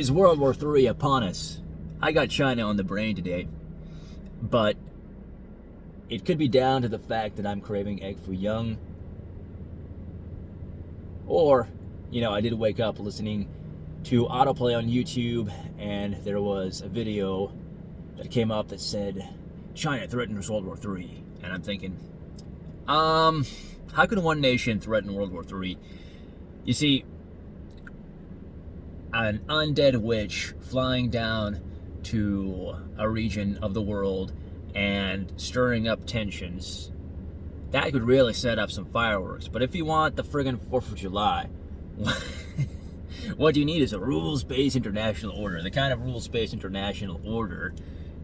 Is World War III upon us? I got China on the brain today, but it could be down to the fact that I'm craving egg foo young, or, I did wake up listening to autoplay on YouTube, and there was a video that came up that said, China threatens World War III, and I'm thinking, how can one nation threaten World War III? You see, an undead witch flying down to a region of the world and stirring up tensions, that could really set up some fireworks. But if you want the friggin' 4th of July, what you need is a rules-based international order. The kind of rules-based international order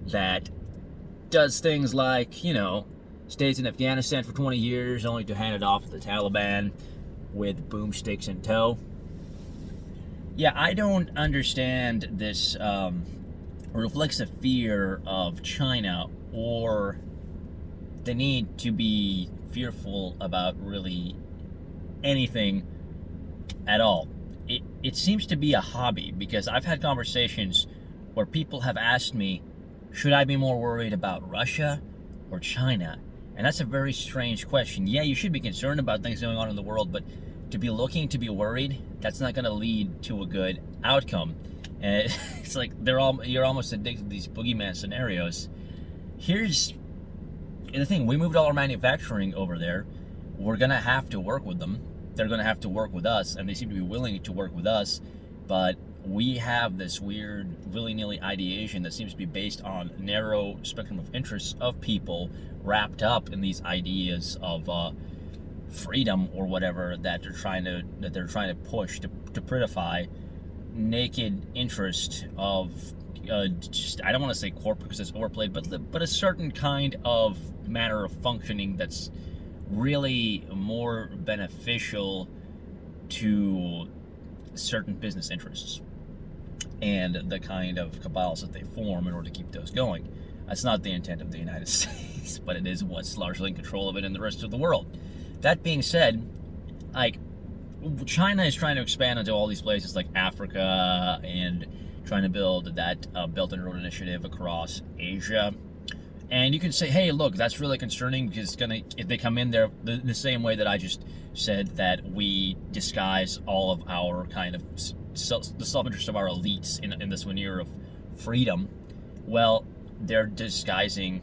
that does things like, stays in Afghanistan for 20 years only to hand it off to the Taliban with boomsticks in tow. Yeah, I don't understand this reflexive fear of China, or the need to be fearful about really anything at all. It seems to be a hobby, because I've had conversations where people have asked me, should I be more worried about Russia or China? And that's a very strange question. Yeah, you should be concerned about things going on in the world, but to be looking to be worried, that's not going to lead to a good outcome. And it's like you're almost addicted to these boogeyman scenarios. Here's the thing: we moved all our manufacturing over there. We're going to have to work with them. They're going to have to work with us, and they seem to be willing to work with us. But we have this weird willy-nilly ideation that seems to be based on narrow spectrum of interests of people wrapped up in these ideas of freedom or whatever that they're trying to push to prettify naked interest of just, I don't want to say corporate because it's overplayed, but a certain kind of manner of functioning that's really more beneficial to certain business interests and the kind of cabals that they form in order to keep those going. That's not the intent of the United States, but it is what's largely in control of it in the rest of the world. That being said, China is trying to expand into all these places like Africa and trying to build that Belt and Road Initiative across Asia. And you can say, hey, look, that's really concerning, because if they come in there the same way that I just said that we disguise all of our kind of the self-interest of our elites in this veneer of freedom, well, they're disguising,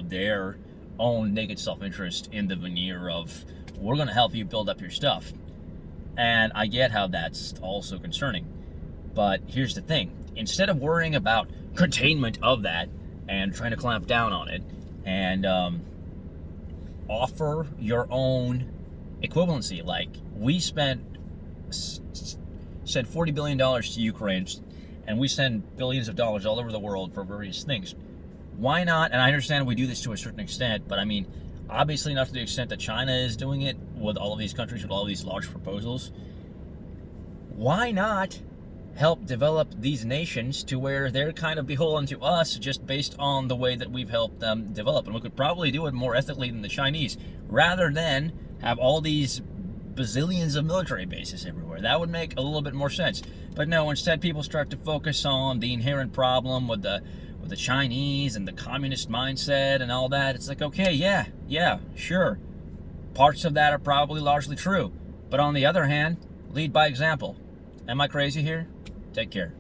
their own naked self-interest in the veneer of, we're going to help you build up your stuff. And I get how that's also concerning. But here's the thing. Instead of worrying about containment of that and trying to clamp down on it and offer your own equivalency. Like, we sent $40 billion to Ukraine, and we send billions of dollars all over the world for various things. Why not? And I understand we do this to a certain extent, but I mean, obviously not to the extent that China is doing it with all of these countries, with all of these large proposals. Why not help develop these nations to where they're kind of beholden to us just based on the way that we've helped them develop? And we could probably do it more ethically than the Chinese, rather than have all these bazillions of military bases everywhere. That would make a little bit more sense. But no, instead people start to focus on the inherent problem with the Chinese and the communist mindset and all that. It's like, okay, yeah, sure. Parts of that are probably largely true. But on the other hand, lead by example. Am I crazy here? Take care.